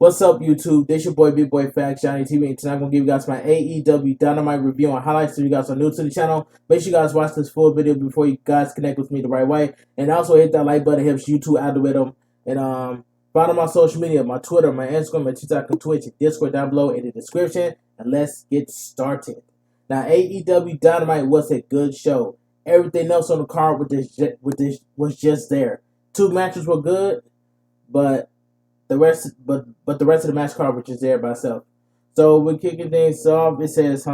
What's up, YouTube? This your boy Bigboyfactsjonnytv, and tonight I'm gonna give you guys my AEW Dynamite review and highlights. So you guys are new to the channel, make sure you guys watch this full video before you guys connect with me the right way, and also hit that like button. It helps YouTube algorithm. And follow my social media, my Twitter, my Instagram, my TikTok, and Twitch, and Discord down below in the description. And let's get started. Now, AEW Dynamite was a good show. Everything else on the card was just there. Two matches were good, but the rest of the match card was just there by itself. So we're kicking things off. It says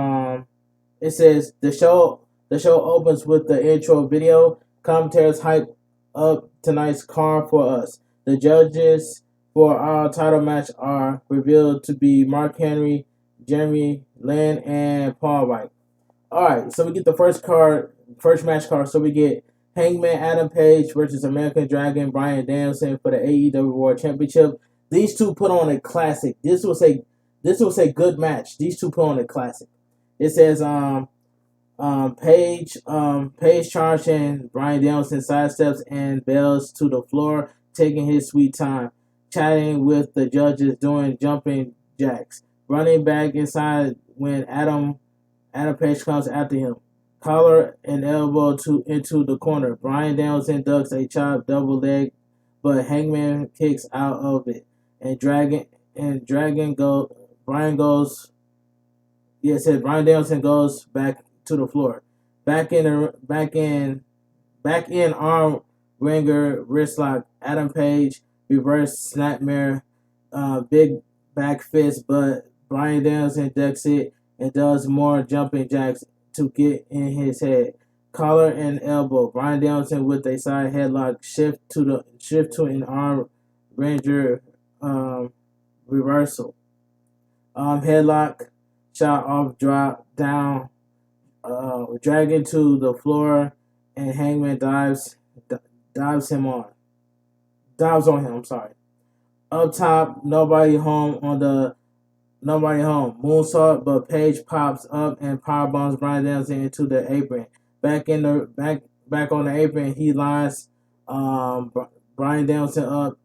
the show opens with the intro video. Commentators hype up tonight's card for us. The judges for our title match are revealed to be Mark Henry, Jeremy Lin, and Paul White. Alright, so we get the first match card. So we get Hangman Adam Page versus American Dragon Bryan Danielson for the AEW World Championship. These two put on a classic. This was a good match. These two put on a classic. It says Page charged and Bryan Danielson sidesteps and bails to the floor, taking his sweet time, chatting with the judges, doing jumping jacks, running back inside when Adam Page comes after him. Collar and elbow into the corner. Bryan Danielson ducks a chop double leg, but Hangman kicks out of it. Bryan Danielson goes back to the floor. Back in arm wringer wrist lock. Adam Page reverse snapmare, big back fist, but Bryan Danielson ducks it and does more jumping jacks to get in his head. Collar and elbow. Bryan Danielson with a side headlock, shift to an arm ranger reversal. Headlock, shot off, drop down, dragging to the floor, and Hangman dives on him. I'm sorry. Up top, nobody home. Moonsault, but Page pops up and powerbombs Bryan Danielson into the apron. Back on the apron, he lines Bryan Danielson up,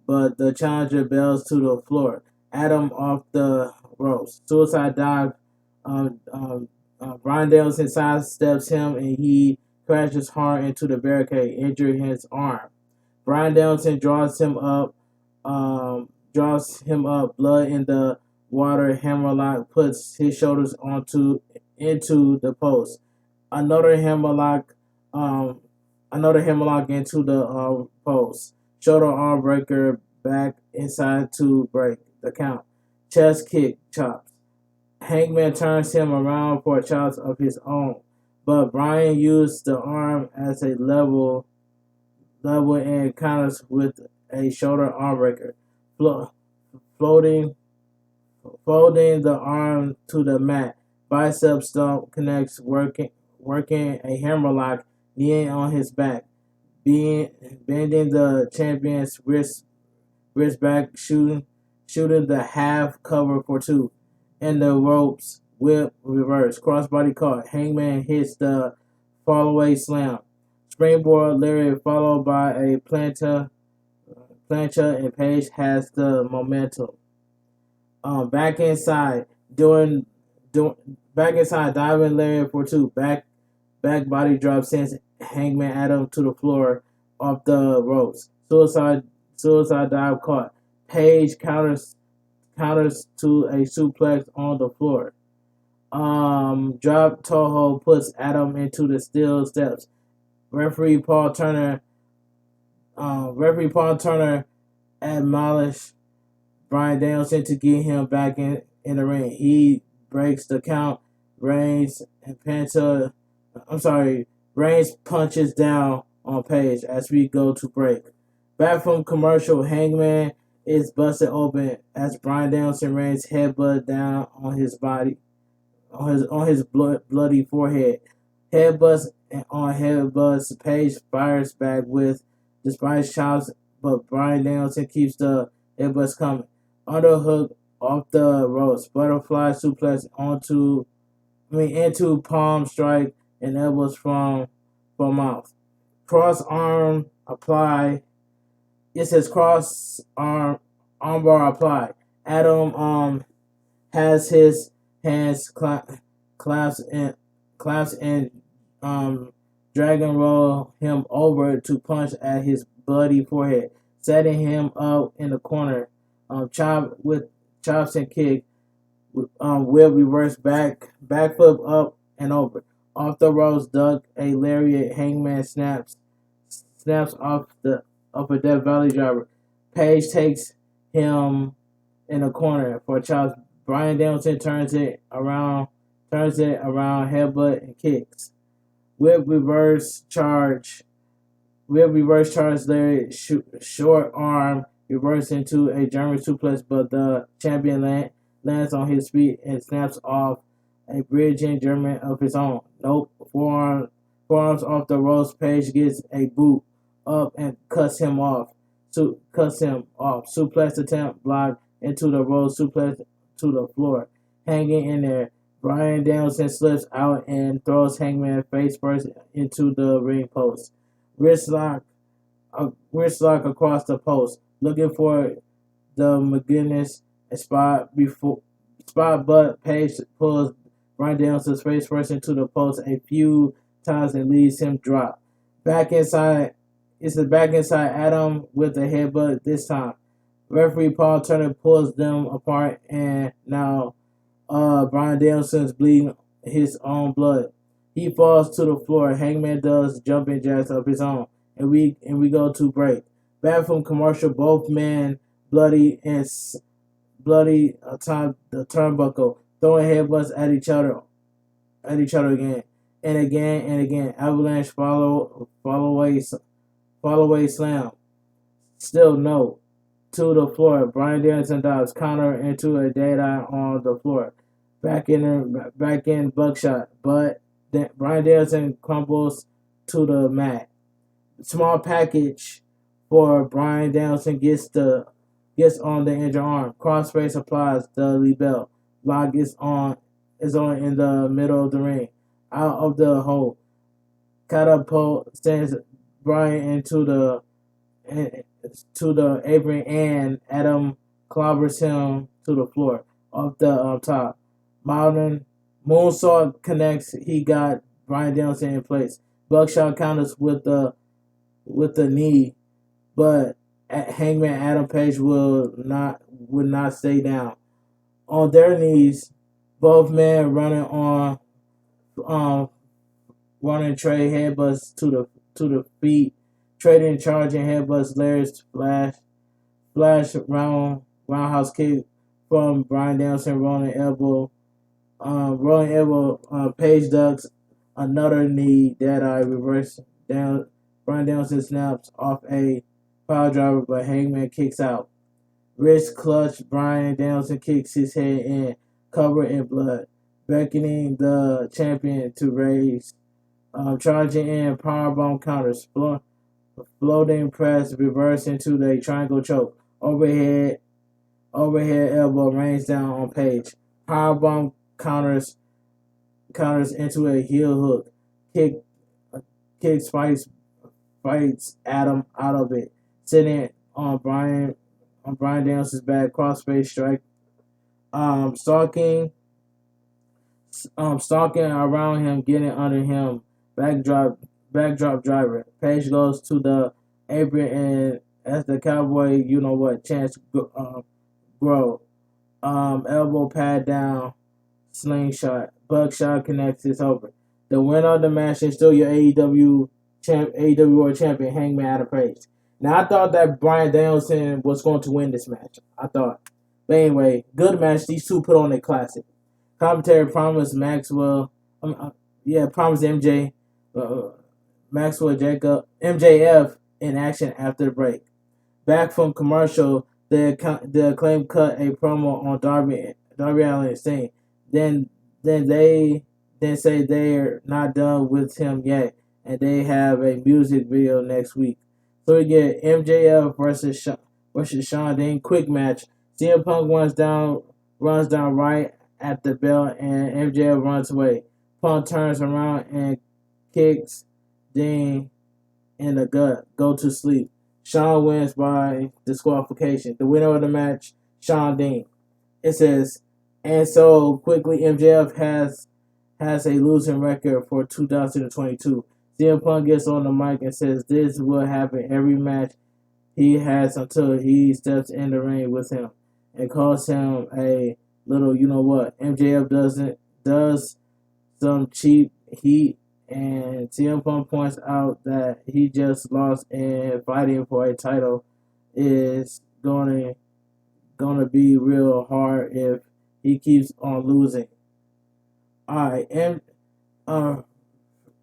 but the challenger bails to the floor. Adam off the ropes. Suicide dive. Bryan Danielson sidesteps him and he crashes hard into the barricade, injuring his arm. Bryan Danielson draws him up. Blood in the water. Hammerlock puts his shoulders into the post. Another hammerlock into the post. Shoulder arm breaker back inside to break the count. Chest kick chops. Hangman turns him around for chops of his own, but Bryan used the arm as a level and counters with a shoulder arm breaker. Folding the arm to the mat. Bicep stomp connects, working a hammerlock, kneeing on his back, bending the champion's wrist back, shooting the half cover for two, and the ropes whip reverse. Crossbody caught. Hangman hits the fallaway slam. Springboard lariat followed by a plancha, and Page has the momentum. Back inside, diving lariat for two. Back body drop sends Hangman Adam to the floor off the ropes. Suicide dive caught. Page counters to a suplex on the floor. Drop Toho puts Adam into the steel steps. Referee Paul Turner admonished Bryan Danielson to get him back in the ring. He breaks the count. Reigns punches down on Page as we go to break. Back from commercial, Hangman is busted open as Bryan Danielson Reigns headbutt down on his body, on his bloody forehead. Headbutts. Page fires back with despite chops, but Bryan Danielson keeps the headbutts coming. Underhook off the ropes. Butterfly suplex into palm strike and elbows from mouth. Cross arm apply. It says cross arm armbar apply. Adam has his hands clasped and dragon roll him over to punch at his bloody forehead, setting him up in the corner. Chops and kick. Will reverse backflip up and over. Off the ropes, duck a lariat. Hangman snaps off a Death Valley driver. Page takes him in the corner for chops. Brian Danielson turns it around, headbutt and kicks. Whip reverse charge. Lariat short arm reverse into a German suplex, but the champion lands on his feet and snaps off a bridging German of his own. Nope. Forearms off the ropes. Page gets a boot up and cuts him off. Suplex attempt blocked into the ropes. Suplex to the floor. Hanging in there. Brian Danielson slips out and throws Hangman face first into the ring post. Wrist lock across the post. Looking for the McGinnis spot, but Page pulls Brian Danielson's face first into the post a few times and leaves him drop. Back inside Adam with a headbutt this time. Referee Paul Turner pulls them apart, and now Brian Danielson's bleeding his own blood. He falls to the floor. Hangman does jumping jacks of his own, and we go to break. Back from commercial, both men bloody atop the turnbuckle, throwing headbutts at each other again and again. Avalanche follow away slam. Still no. To the floor. Brian Danielson dives counter into a dead eye on the floor. Back in buckshot, but Brian Danielson crumbles to the mat. Small package for Brian Danielson gets on the injured arm. Crossface applies the libel. Lock is on in the middle of the ring. Out of the hole. Catapult sends Brian into the apron, and Adam clobbers him to the floor off the top. Modern moonsault connects. He got Brian Danielson in place. Buckshot counters with the knee, but Hangman Adam Page would not stay down. On their knees, both men running trade headbutts to the feet. Trading, charging headbutts, lariats, flash roundhouse kick from Brian Danielson, rolling elbow. Page ducks another knee that I reverse down. Brian Danielson snaps off a pile driver, but Hangman kicks out. Wrist clutch. Brian Danielson kicks his head in, covered in blood, beckoning the champion to raise. Charging in powerbomb counters. Floating press, reverse into the triangle choke. Overhead elbow rains down on Page. Powerbomb counters into a heel hook. Kick fights Adam out of it. Sitting on Brian Danielson's back. Crossface strike. Stalking around him, getting under him. Backdrop driver. Page goes to the apron, and as the cowboy, chants grow. Elbow pad down, slingshot. Buckshot connects. It's over. The winner of the match is still your AEW World Champion, Hangman Adam Page. Now, I thought that Brian Danielson was going to win this match. But anyway, good match. These two put on a classic. Commentary promised Maxwell. Promised MJ. Maxwell Jacob, MJF in action after the break. Back from commercial, the Acclaim cut a promo on Darby Allin and Sting. Then they say they're not done with him yet, and they have a music video next week. So we get MJF versus Shawn Dean, quick match. CM Punk runs down right at the bell, and MJF runs away. Punk turns around and kicks Dean in the gut. Go to sleep. Shawn wins by disqualification. The winner of the match, Shawn Dean. It says, and so quickly MJF has a losing record for 2022. CM Punk gets on the mic and says this will happen every match he has until he steps in the ring with him, and calls him a little, you know what. MJF does some cheap heat, and CM Punk points out that he just lost, and fighting for a title is gonna be real hard if he keeps on losing. Alright,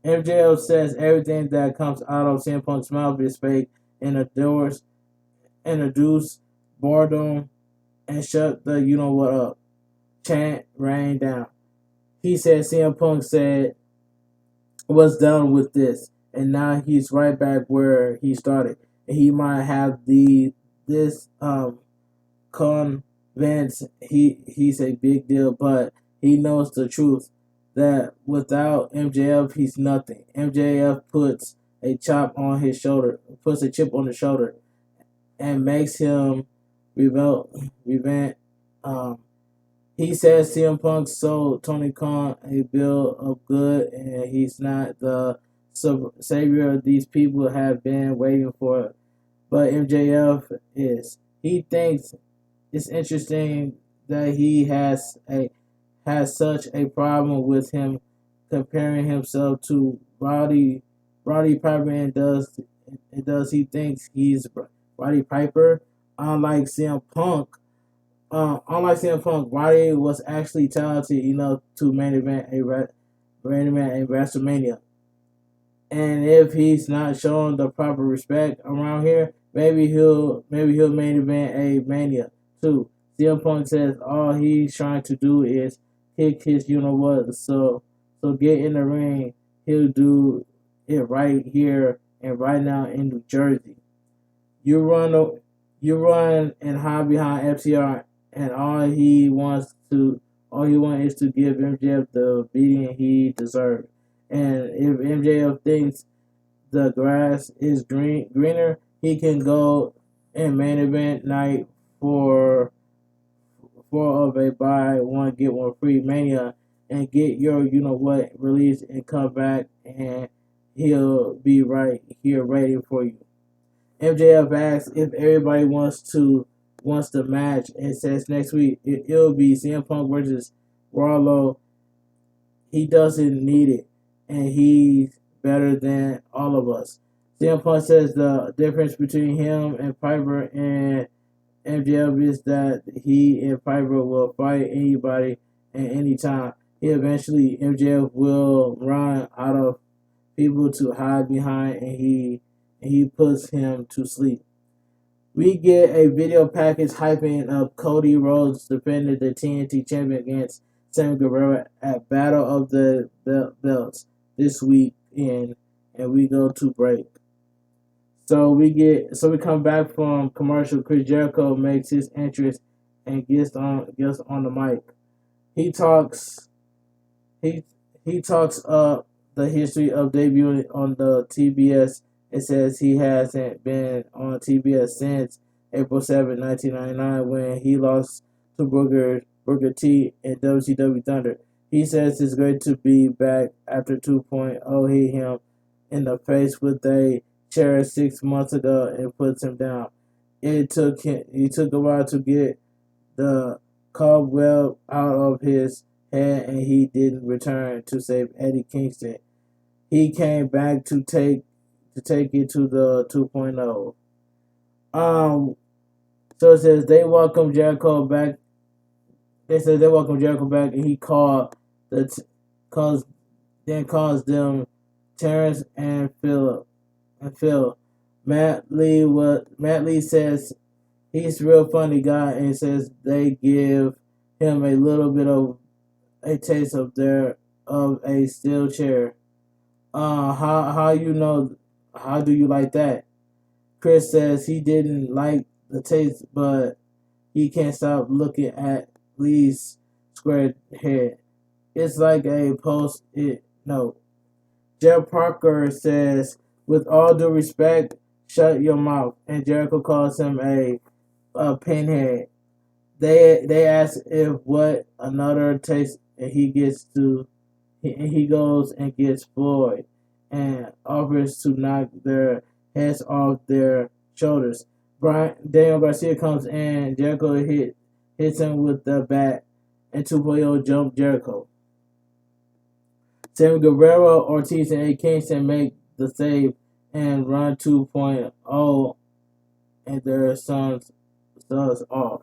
MJF says everything that comes out of CM Punk's mouth is fake, and introduce boredom and shut the you know what up. Chant rain down. He said CM Punk said was done with this, and now he's right back where he started. And he might have this convince he's a big deal, but he knows the truth that without MJF he's nothing. MJF puts a chip on his shoulder, and makes him revent. He says CM Punk sold Tony Khan a bill of good, and he's not the savior these people have been waiting for. But MJF is. He thinks it's interesting that he has such a problem with him comparing himself to Roddy Piper, and does he thinks he's Roddy Piper? Unlike CM Punk, Roddy was actually talented enough to main event a WrestleMania. And if he's not showing the proper respect around here, maybe he'll main event a Mania too. CM Punk says all he's trying to do is kick his you know what. So get in the ring. He'll do it right here and right now in New Jersey. You run and hide behind FTR, and all he wants is to give MJF the beating he deserves. And if MJF thinks the grass is greener, he can go in main event night for of a buy one get one free Mania and get your you know what release and come back, and he'll be right here waiting for you. MJF asks if everybody wants the match, and says next week it'll be CM Punk versus Warlow. He doesn't need it, and he's better than all of us. CM Punk says the difference between him and Piper and MJF is that he and Piper will fight anybody and anytime. MJF will run out of people to hide behind, and he puts him to sleep. We get a video package hyping up Cody Rhodes defending the TNT champion against Sammy Guevara at Battle of the Belts this weekend, and we go to break. So we come back from commercial. Chris Jericho makes his entrance and gets on the mic. He talks up the history of debuting on the TBS. It says he hasn't been on TBS since April 7, 1999, when he lost to Booker T in WCW Thunder. He says it's great to be back after 2.0 hit him in the face with a chair 6 months ago and puts him down. It took a while to get the cobweb out of his head, and he didn't return to save Eddie Kingston. He came back to take it to the 2.0. So it says they welcome Jericho back. And he calls them Terrence and Phil. Matt Lee says he's a real funny guy, and says they give him a little bit of a taste of a steel chair. How do you like that? Chris says he didn't like the taste, but he can't stop looking at Lee's square head. It's like a post-it note. Jeff Parker says, with all due respect, shut your mouth. And Jericho calls him a pinhead. They ask if what another takes, and he goes and gets Floyd and offers to knock their heads off their shoulders. Daniel Garcia comes in. Jericho hits him with the bat, and 2.0 jump Jericho. Sammy Guevara, Ortiz, and A. Kingston make the save and run 2.0 and their sons off.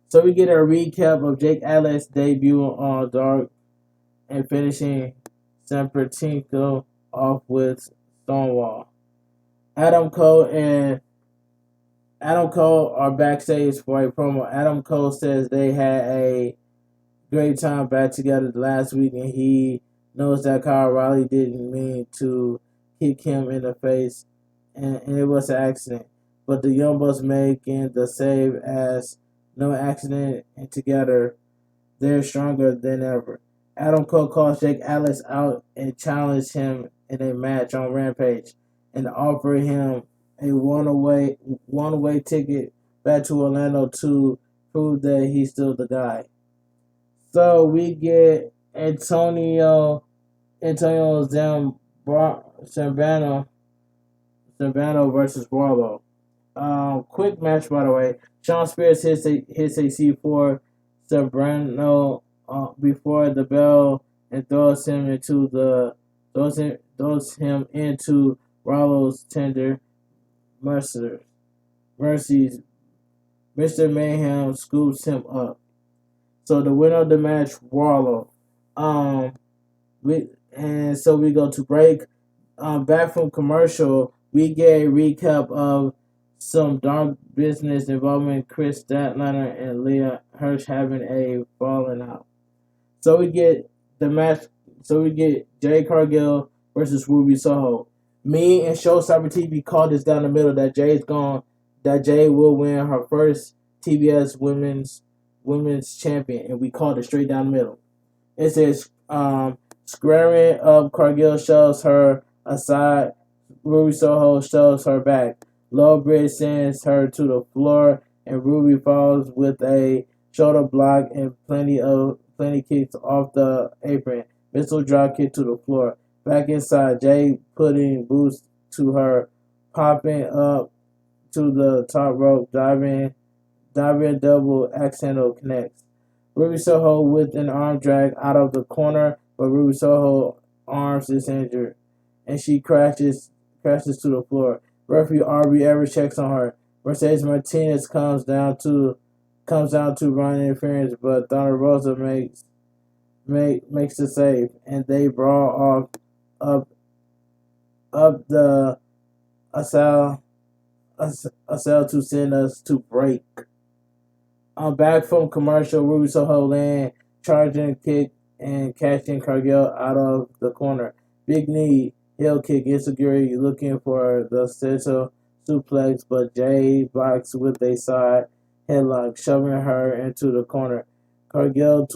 So we get a recap of Jake Atlas' debut on Dark and finishing Sampertinko off with Stonewall. Adam Cole and Adam Cole are backstage for a promo. Adam Cole says they had a great time back together last week, and he knows that Kyle O'Reilly didn't mean to kick him in the face, and it was an accident. But the Young Bucks making the save as no accident, and together they're stronger than ever. Adam Cole calls Jake Atlas out and challenged him in a match on Rampage, and offered him a one-way ticket back to Orlando to prove that he's still the guy. So we get Antonio Zambano versus Warlow. Quick match, by the way. Sean Spears hits a C4 Zambrano before the bell and throws him into Warlow's tender mercies. Mr. Mayhem scoops him up. So the winner of the match, Warlow. So we go to break. Back from commercial, we get a recap of some dark business involving Chris Statlander and Leah Hirsch having a falling out. So we get the match. So we get Jade Cargill versus Ruby Soho. Me and Showstopper TV called this down the middle that Jade will win her first TBS women's champion, and we called it straight down the middle. It says squaring up, Cargill shoves her aside, Ruby Soho shoves her back. Low bridge sends her to the floor, and Ruby falls with a shoulder block and plenty kicks off the apron. Missile drop kick to the floor. Back inside, Jay putting boots to her, popping up to the top rope, diving double axe handle connects. Ruby Soho with an arm drag out of the corner, but Ruby Soho arms is injured, and she crashes to the floor. Referee Aubrey Evers checks on her. Mercedes Martinez comes down to run interference, but Thunder Rosa makes the save, and they brawl off up the Asal to send us to break. I'm back from commercial. Ruby Soho land, charging kick, and catching Cargill out of the corner. Big knee, heel kick, insecurity, looking for the central suplex, but Jay blocks with a side headlock, shoving her into the corner. Cargill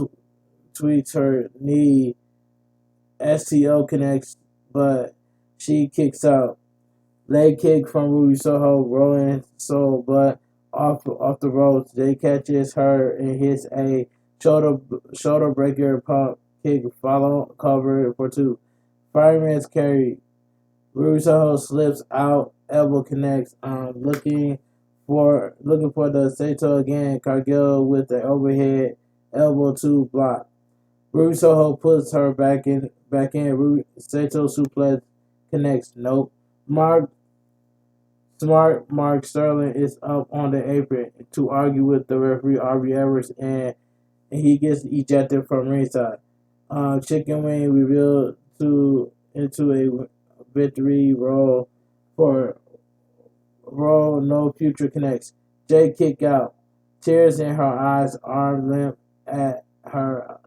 tweaks her knee. STO connects, but she kicks out. Leg kick from Ruby Soho, rolling soul, but off the ropes. Jay catches her and hits a shoulder breaker pump kick, follow cover for two. Fireman's carry. Ruby Soho slips out, elbow connects. Looking for the Sato again. Cargill with the overhead elbow to block. Ruby Soho puts her back in. Ruby Sato suplex connects. Nope. Mark Sterling is up on the apron to argue with the referee Aubrey Evers, and he gets ejected from ringside. Chicken Wing revealed into a victory roll for Raw. No future connects. Jay kick out. Tears in her eyes. Arm limp at her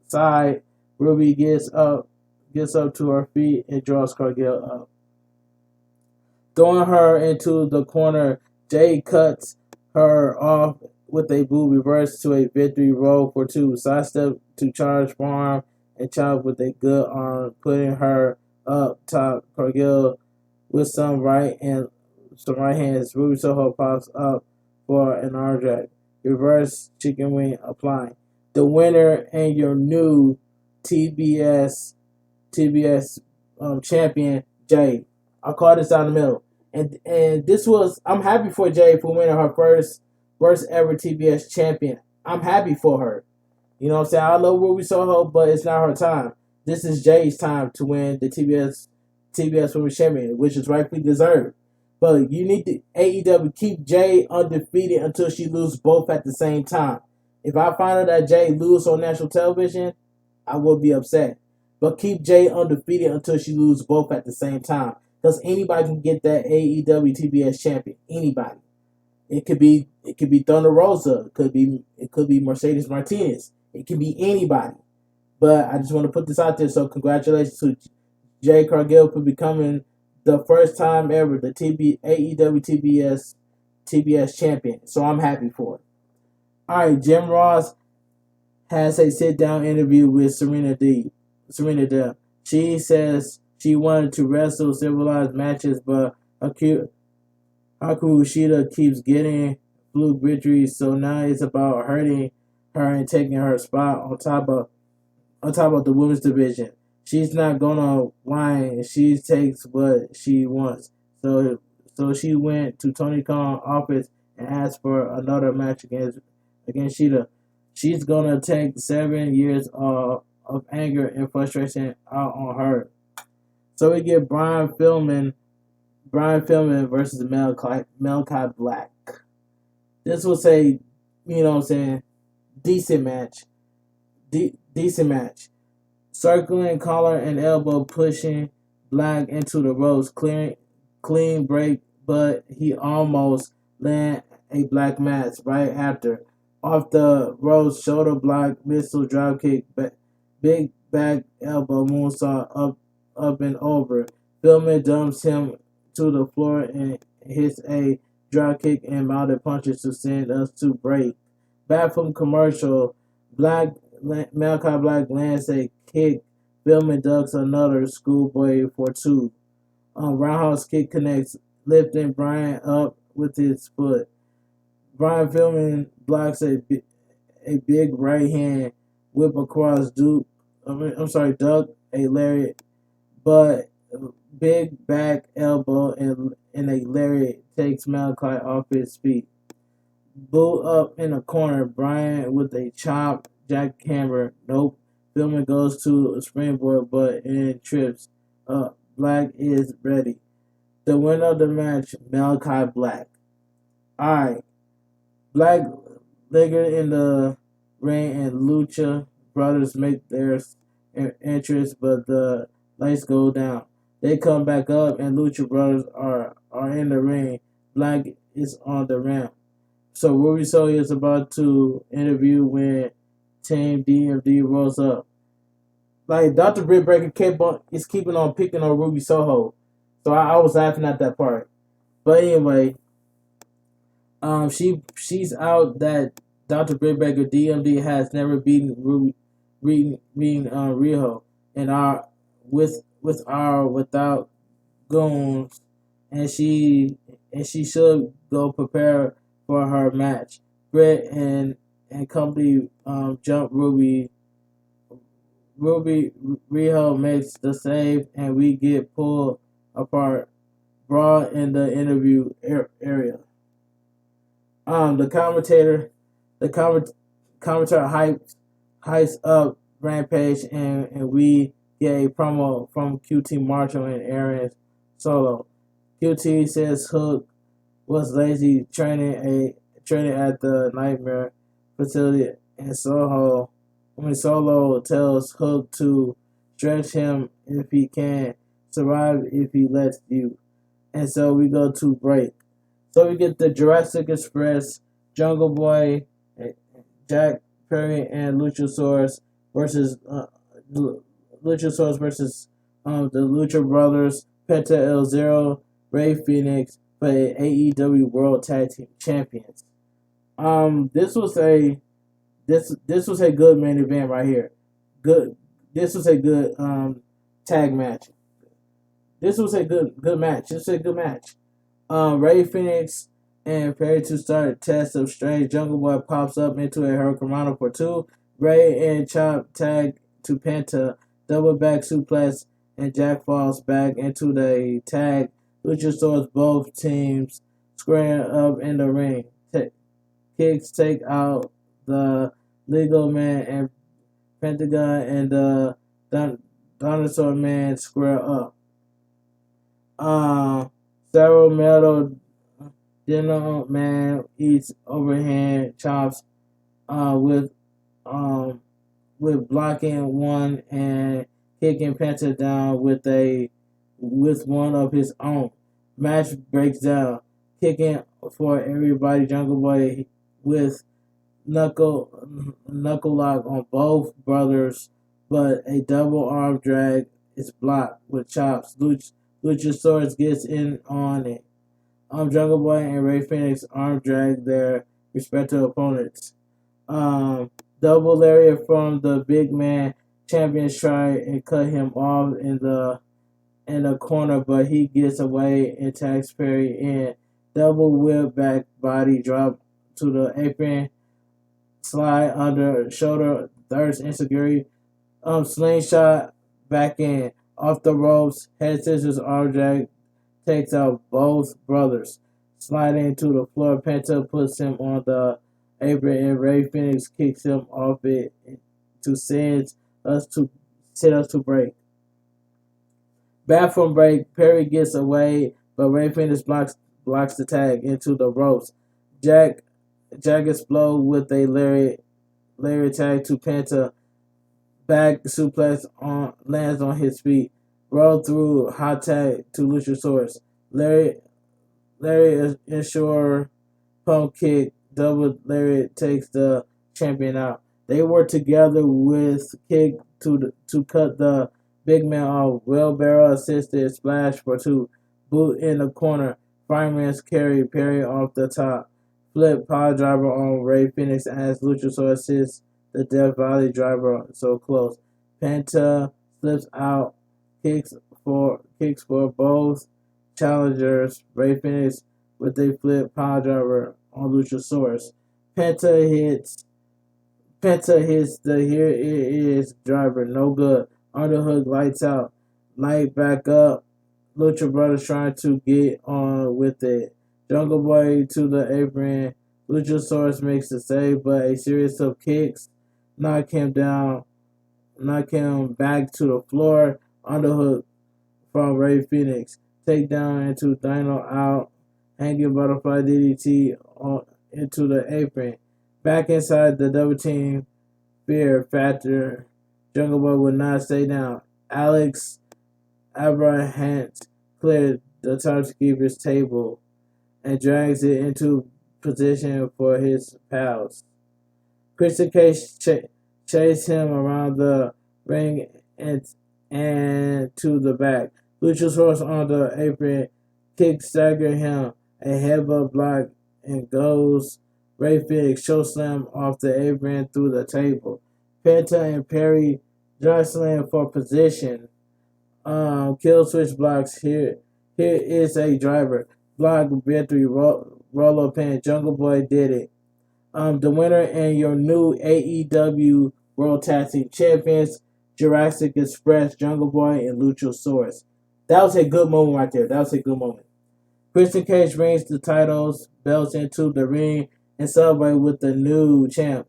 side. Ruby gets up to her feet and draws Cargill up. Throwing her into the corner, Jay cuts her off with a boot reverse to a victory roll for two. Sidestep to charge forearm and chop with a good arm, putting her up top. Cargill with some right hands. Ruby Soho pops up for an arm drag. reverse chicken wing applying. The winner and your new TBS champion, Jade. I call this out in the middle. And this was, I'm happy for Jade for winning her first ever TBS champion. I'm happy for her. You know what I'm saying? I love where we saw her, but it's not her time. This is Jade's time to win the TBS Women's Champion, which is rightfully deserved. But you need to AEW keep Jade undefeated until she loses both at the same time. If I find out that Jade loses on national television, I will be upset. But keep Jade undefeated until she loses both at the same time. Because anybody can get that AEW TBS champion. Anybody. It could be Thunder Rosa. It could be Mercedes Martinez. It can be anybody. But I just want to put this out there. So congratulations to Jade Cargill for becoming the first time ever the AEW TBS champion. So I'm happy for it. All right, Jim Ross has a sit-down interview with Serena Deeb. She says she wanted to wrestle civilized matches, but Hikaru Shida keeps getting fluke victories, so now it's about hurting her and taking her spot on top of the women's division. She's not gonna whine. She takes what she wants. So she went to Tony Khan's office and asked for another match against Shida. She's gonna take 7 years of anger and frustration out on her. So we get Brian Pillman versus Malachi Black. This was a, decent match. Decent match. Circling collar and elbow, pushing Black into the ropes, clean break, but he almost landed a Black match right after. Off the ropes, shoulder block, missile drop kick, big back elbow moonsault up and over. Pillman dumps him to the floor and hits a drop kick and mounted punches to send us to break. Back from commercial, Malachi Black lands a kick. Pillman ducks another schoolboy for two. Roundhouse kick connects, lifting Brian up with his foot. Brian Pillman blocks a big right hand whip across duck a lariat, but big back elbow and a lariat takes Malachi off his feet. Boot up in the corner, Brian with a chop jackhammer. Nope. Pillman goes to a springboard, but it trips up. Black is ready. The winner of the match, Malachi Black. Alright. Black lingered in the ring and Lucha Brothers make their entrance, but the lights go down. They come back up and Lucha Brothers are in the ring. Black is on the ramp. So Ruby Soho is about to interview when Team DMD rolls up. Like Dr. Britt Baker is keeping on picking on Ruby Soho. So I was laughing at that part. But anyway, she's out that Dr. Britt Baker DMD has never beaten Riho and without goons, and she should go prepare for her match. Britt and company jump Ruby. Riho makes the save and we get pulled apart. Brawl in the interview area. The commentator hypes up Rampage and we get a promo from QT Marshall and Aaron Solo. QT says Hook was lazy training at the Nightmare facility, and Solo tells Hook to stretch him if he can, survive if he lets you. And so we go to break. So we get the Jurassic Express, Jungle Boy, Jack Perry, and Luchasaurus versus the Lucha Brothers, Penta El Zero, Rey Fenix for AEW World Tag Team Champions. This was a good main event right here. This was a good tag match. This was a good match. Rey Fenix and Perry to start a test of Strange. Jungle Boy pops up into a Hurricane for two. Ray and Chop tag to Penta. Double back suplex, and Jack falls back into the tag. Luchasaurus both teams squaring up in the ring. Kicks take out the Legal Man, and Pentagon and the Dinosaur Man square up. Several Metal Dino Man eats overhand chops with blocking one and kicking Penta down with one of his own. Match breaks down, kicking for everybody. Jungle Boy with knuckle lock on both brothers, but a double arm drag is blocked with chops. Luchasaurus gets in on it. Jungle Boy and Ray Phoenix arm drag their respective opponents. Double lariat from the big man. Champions try and cut him off in the corner, but he gets away and tags Perry in. Double whip back body drop to the apron. Slide under shoulder. Third insecurity. Slingshot back in. Off the ropes. Head scissors arm drag takes out both brothers. Sliding to the floor. Penta puts him on the apron and Ray Phoenix kicks him off it to send us to break. Bathroom break. Perry gets away, but Ray Phoenix blocks the tag into the ropes. Jack explodes with a lariat tag to Penta. Back suplex lands on his feet. Roll through hot tag to Luchasaurus. Larry ensure pump kick. Double lariat takes the champion out. They work together with kick to cut the big man off. Wheelbarrow assisted splash for two. Boot in the corner. Fireman's carry Perry off the top. Flip pile driver on Ray Phoenix as Luchasaurus assists the Death Valley driver so close. Penta slips out. Kicks for both challengers. Ray Phoenix with a flip pile driver on Luchasaurus. Penta hits the here it is driver. No good. Underhook lights out. Light back up. Lucha Brothers trying to get on with it. Jungle Boy to the apron. Luchasaurus makes the save, but a series of kicks knock him back to the floor. Underhook from Ray Phoenix. Takedown into Dino out. Hanging butterfly DDT into the apron. Back inside the double team. Fear factor. Jungle Boy would not stay down. Alex Abraham cleared the timekeeper's table and drags it into position for his pals. Christian Cage chased him around the ring and to the back. Luchasaurus on the apron, kick stagger him, a headbutt block, and goes Ray Phoenix choke slam off the apron through the table. Penta and Perry jostling for position. Kill switch blocks here. Here is a driver. Block victory roll up pin. Jungle Boy did it. The winner and your new AEW World Tag Team Champions, Jurassic Express, Jungle Boy, and Luchasaurus. That was a good moment right there. That was a good moment. Christian Cage brings the titles, belts into the ring, and celebrate with the new champ.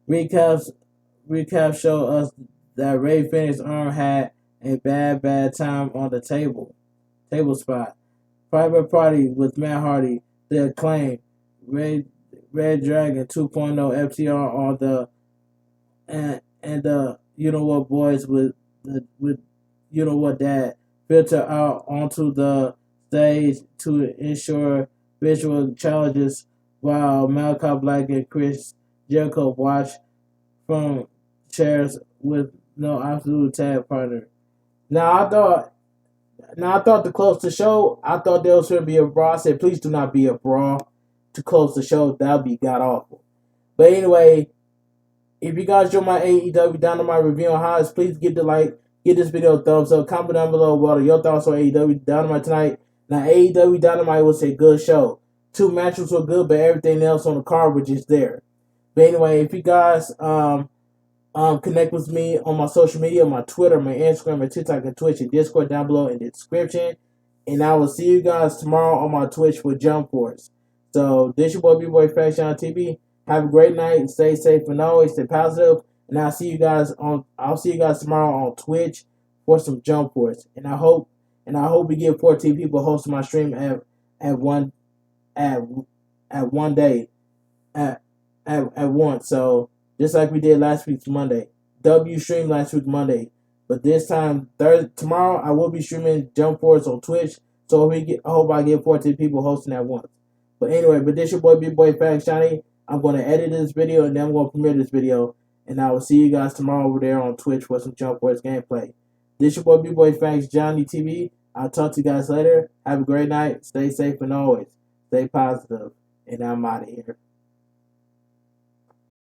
Recap show us that Ray Phoenix arm had a bad time on the table spot. Private Party with Matt Hardy, The Acclaim, Red Dragon 2.0 FTR on the and the You Know What Boys with You Know What Dad filter out onto the stage to ensure visual challenges while Malachi Black and Chris Jericho watch from chairs with no absolute tag partner. Now I thought to close the show, I thought there was going to be a brawl. I said, please do not be a brawl to close the show. That would be god awful. But anyway, if you guys enjoy my AEW Dynamite review on highlights, please give this video a thumbs up. Comment down below what are your thoughts on AEW Dynamite tonight. Now, AEW Dynamite was a good show. 2 matches were good, but everything else on the card was just there. But anyway, if you guys connect with me on my social media, my Twitter, my Instagram, my TikTok, and Twitch, and Discord down below in the description. And I will see you guys tomorrow on my Twitch for Jump Force. So this your boy Bigboyfactsjonnytv. Have a great night. Stay safe and always stay positive. And I'll see you guys tomorrow on Twitch for some Jump Force. And I hope we get 14 people hosting my stream at one day at once. So just like we did last week's Monday. W streamed last week Monday. But this time, tomorrow, I will be streaming Jump Force on Twitch. So I hope I get 14 people hosting at once. But anyway, this your boy Bigboyfactsjonny. I'm going to edit this video and then I'm going to premiere this video. And I will see you guys tomorrow over there on Twitch for some Jump Force gameplay. This your boy Bigboyfactsjonnytv. I'll talk to you guys later. Have a great night. Stay safe and always stay positive. And I'm out of here.